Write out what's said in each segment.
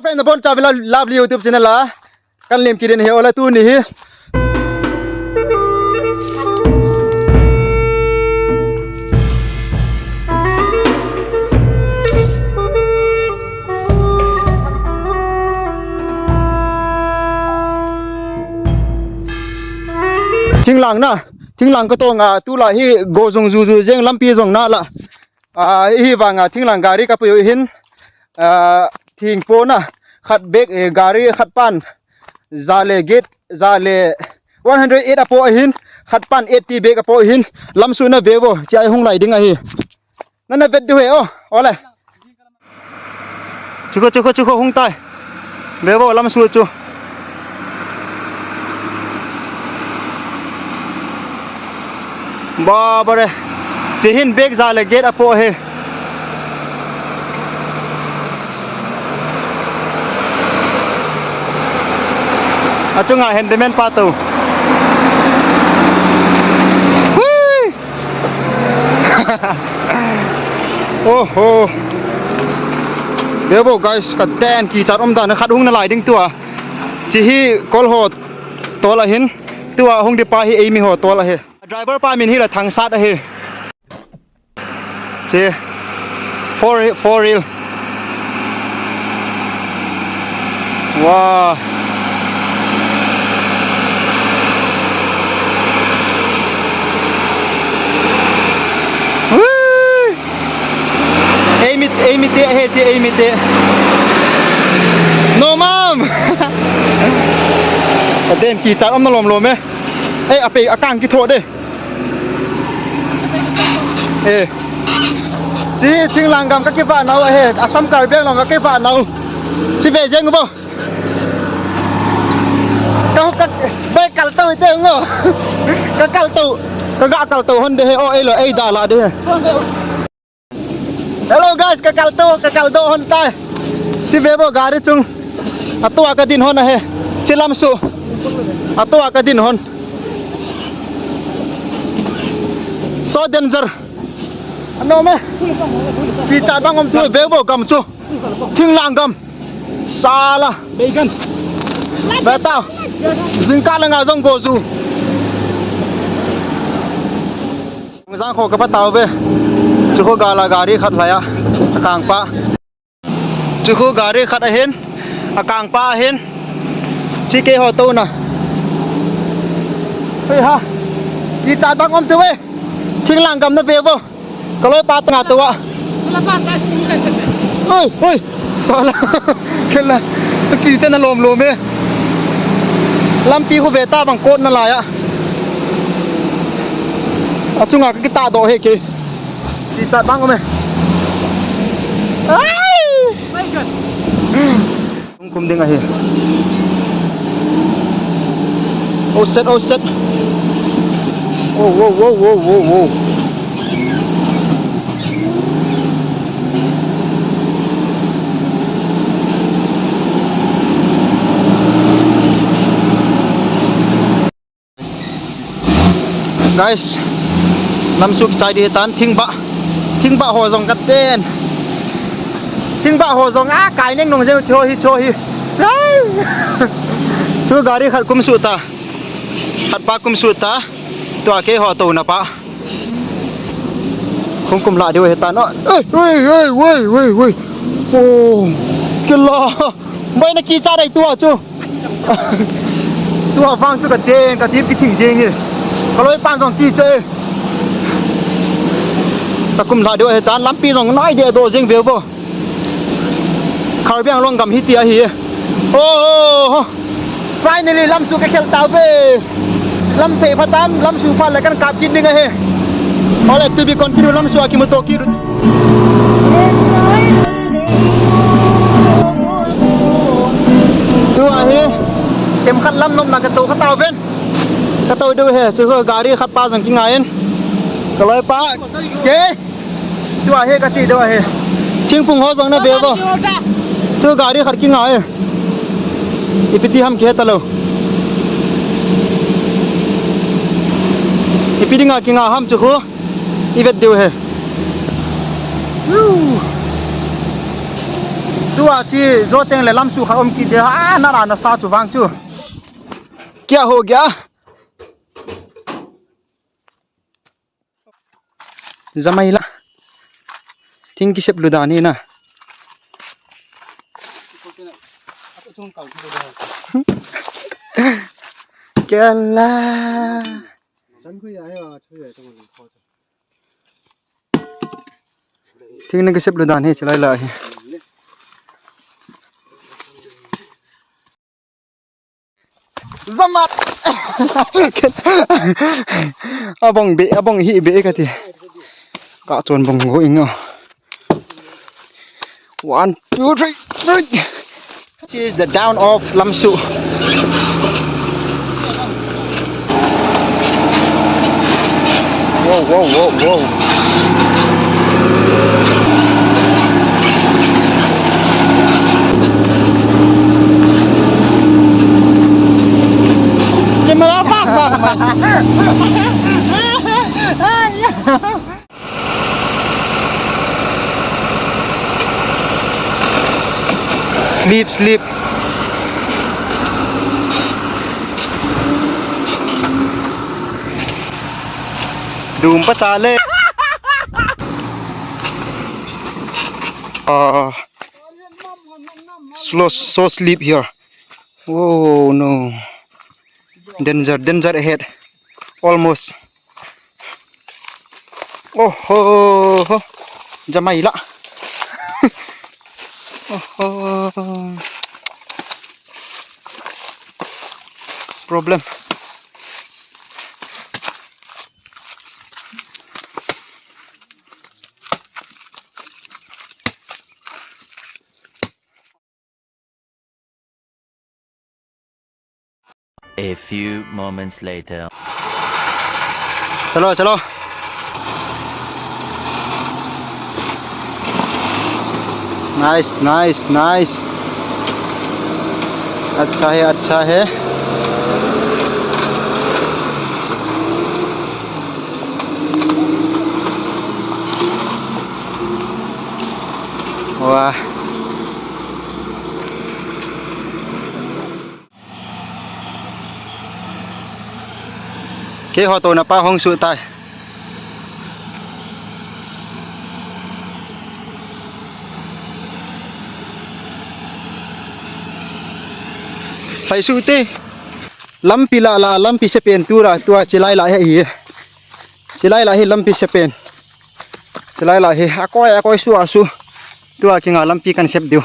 friend bon cha vela love YouTube channel la kan lem kiren he ola tu ni hi thing lang ko to nga tu la hi go jong ju jeng lampi jong na la hi wanga thing lang gari ka pu hin thing po na khat bek e gari khat pan zale gate zale 108 apo hin khat pan 80 bek apo hin lamsu na bewo chai hung lai ding a hi nana vet du he ole chuko hung tai bewo lamsu chu ba bare jehin bek zale gate apo he achunga handyman pa to oho bebo guys ka ten ki chat da na khat hung na lai ding tua chi hi kol hot to la hin tua hung de pa hi ei mi ho to la he driver pa min hi la thang sat a he che four reel wow Amy te he che Amy te no mom aden ki chat na lom me ei ape akang ki tho de chi thing lang gam ka ke fa nau he asam kar bek long ka ke fa nau chi ve jeng bo ka be kal to te ngo ka kal to ka ga kal to hon de he o ei lo ei da la de hello guys kakaldo hon tai si bebo gari chung atwa ka din hon he chilam su atwa ka din hon so danger ano me ki cha bang om thu bebo gam chu thing lang gam sala bacon beta zingka la nga jong go zu ngzang kho ka pataw be chuko gala gari khat laya akang pa chuko gari khat a hin akang pa hin chi ke ho to na hei ha ki chat bang om tu we thing lang gam na ve bo ka loi pa tanga tu wa oi sala kela ki chen na lom me lampi khu ve ta bang kot na la ya achunga ka ki ta do he ke đi chặt băng không mày không cùng đi ngay here oh shit whoa guys năm suốt chạy đi tán thing ba ho jong kat ten thing ba ho jong a kai neng nong je cho hi chu gari khat kum su ta khat pa kum su ta to ke ho to na pa không kum la de he ta no oi oh ke la mai na ki cha dai tua chu tua vang chu ka ten ka ti ki thing jing ni ka loi pan jong ki che ta kum la de he tan lampi jong nai de do jing ve bo khar biang long gam hi tia hi oh finally lam su ka khel taw ve lam pe phatan lam su pha la kan kap kin ding he ole tu bi continue lam su akimoto ki tu a he kem khat lam nom na ka to ka taw ven ka to de he chu gari khat pa jang ki ngain ka loi pa ke tu a he ka chi do he thing phung ho jong na ve bo chu gari khat ki ngai ipiti ham ke talo ipidinga ki nga ham chu kho Ivet diu he tua chi zo teng le lam su kha om ki de na na sa chu wang chu kya ho gaya Zamaila thing ki sep ludani na Kela thing na ki sep ludani chalai la hi Zamat abong hi be ka ti ka chon bong go ingo 1 2 3 This is the down of Lamsu Whoa Sleep Doom pa chale so sleep here Oh no Danger ahead Almost Oh Jamaila Problem A few moments later. Chalo Nice अच्छा है वाह के हो तो ना पा Hong सु tai Hai su te lampi la lampi se pen tura tua chilai la he lampi se pen chilai la he akoi su asu tua kinga lampi kan sep diu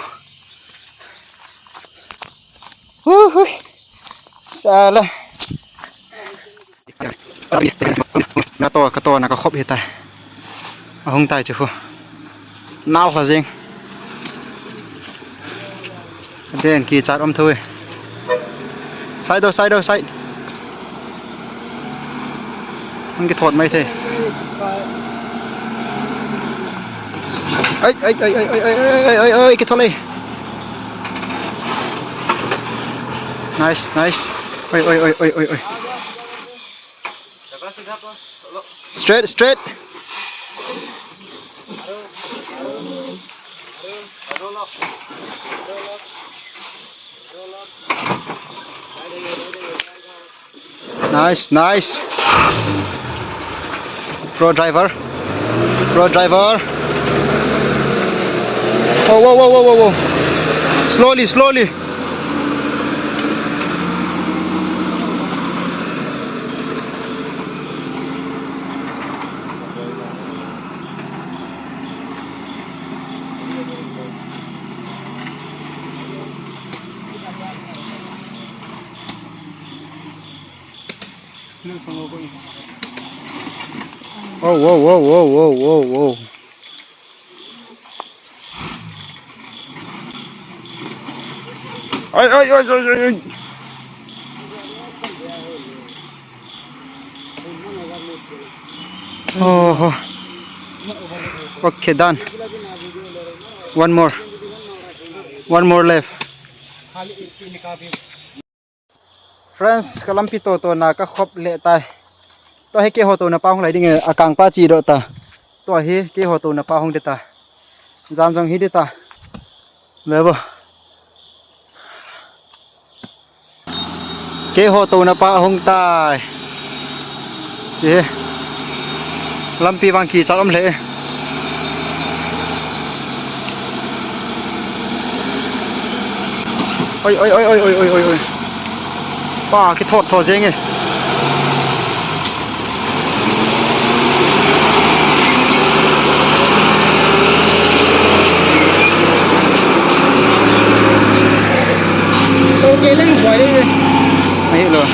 hu sala ka to na ka khop he tai hong tai chu nao kha jing den ki chat om thôi sideมันก็ถอดไม่เท่เอ้ยกี่ทอเลย nice oi straight Nice. Pro driver. Whoa. Slowly. Whoa. Ay. Oh. Okay, done. One more left. Friends, kalampi to na ka khop le tai. To he ke ho to na pa hong lai ding akang pa chi do ta. ตัวเฮเกโหตูนะปาหงเดตาจามจงฮิเดตาเลยบ่เกโหตูนะปาหงตายเจลำปีบางขีจัดอำเลโอ้ยโอ้ยโอ้ยโอ้ยโอ้ยโอ้ยโอ้ยป้าคิดโทษเสียงไงโอเคเล่นหวยได้เลย ไม่เห็นเลย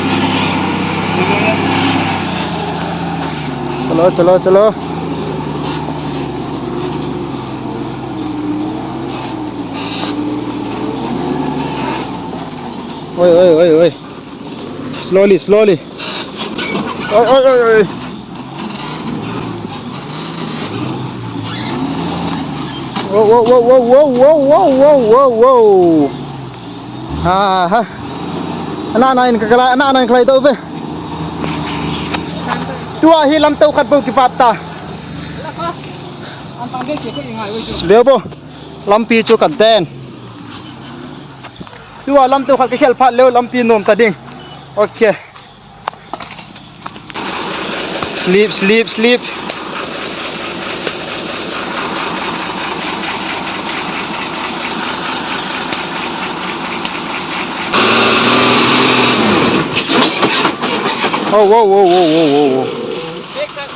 चलो ओए slowly ओए whoa ha anak-anak kelai tu be tua hi lam tau khat bu ki patta แล้วก็อันตอนได้เก็บก็ยังไงไว้จุ leo bo lam pi chu kan ten tua lam tau khat ka khel phat leo lam pi nom ta ding okay sleep oh whoa เช็คซัก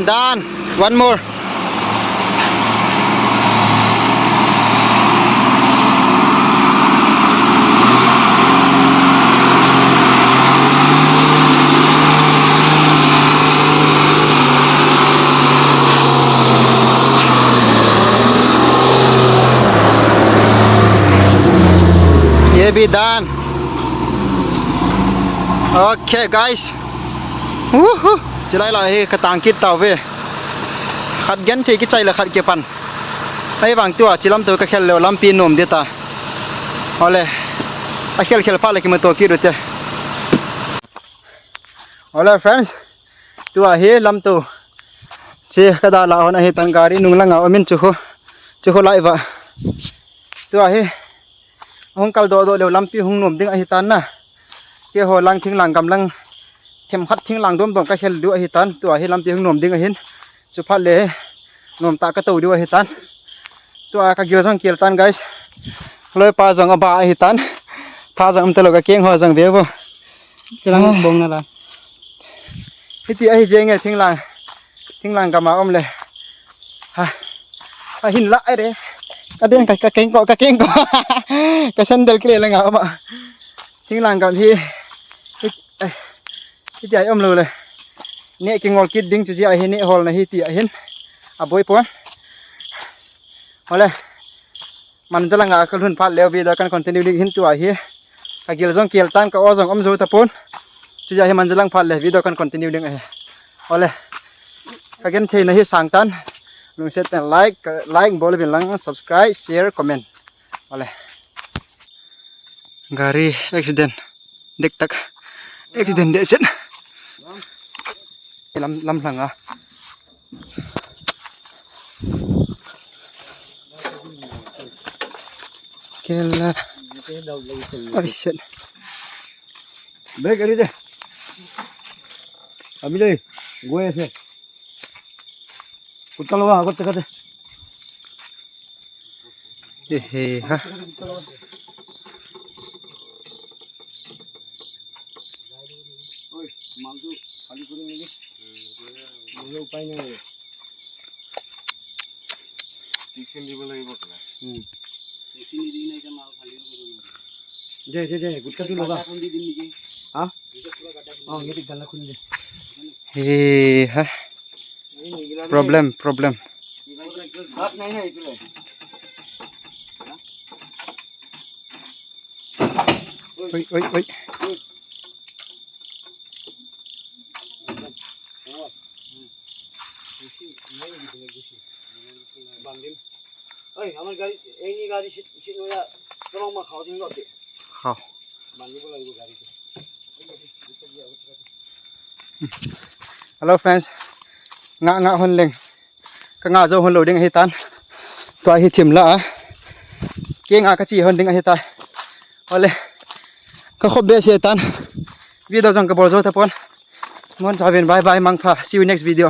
done one more yeah be done okay guys woohoo chỉ lại là cái tàng kít tàu về khát gắn thì cái chạy là khát kia pan hay vàng tua chỉ làm từ cái khéo làm pin nôm đi ta ole à khéo pha lại cái mà tua kia rồi thế ole friends tua he làm tu chỉ cái đó là hôm nay tăng gari nung lang ở bên chú lại vậy tua he hong kal do đều làm pi hong nôm tiếng ai tan na kia hồ lang thing lang cầm lang thêm khát thing lang đom cái khéo đua ai tan tua he làm pi hong nôm tiếng ai hin chú phát lệ nôm ta cái tàu đua ai tan tua cái kiểu sang kiểu tan guys lôi pa rằng ba ai tan pha rằng tao cái keng hoa rằng về vô cái lăng bông này là cái tí ai dễ nghe thing lang cầm áo lệ ha hin lại đấy cái đen cái keng có cái sandal kia là ngạo mà thing lang cầm thì cái tí ai lười này nè cái ngol kít đinh chú gì ai hin nè hol này tí ai hin à bôi pon Oleh man jalang ka lun phat leo video kan continue ling hin tu hi ka gil jong kiel tan ka o jong zo ta pon chu ja hi man jalang phat le video kan continue ling ai ole ka gen the na hi sang tan lung set like bol bin lang subscribe share comment ole gari accident dek tak accident de chen lam lang à kela oh shit break ari de ami le goye se kutalo wa kotte kate he ha oi maldu khali kuri negi goye upai nai tiksin dibo lagibo kala tiksin di nai ka mal khali kuru je gutta tu loga ha oh ngeti galla khuni de he ha problem बात नहीं है इसलिए oi Bandin. Oi, আমার গাড়ি এই গাড়ি sheet নয়া তোমার মা খাওয়া দিন লতে। খাও บันนี้บ่เลยบ่গাড়িতে। Hello friends. Nga hon leng. Ka nga zo hon lo ding hitan. Tua hi thim la. Ke nga ka chi hon ding hitai. Ole. Ka khob be se tan. Video jang ka bol zo ta pon. Mon cha ven bye bye mang pha. See you next video.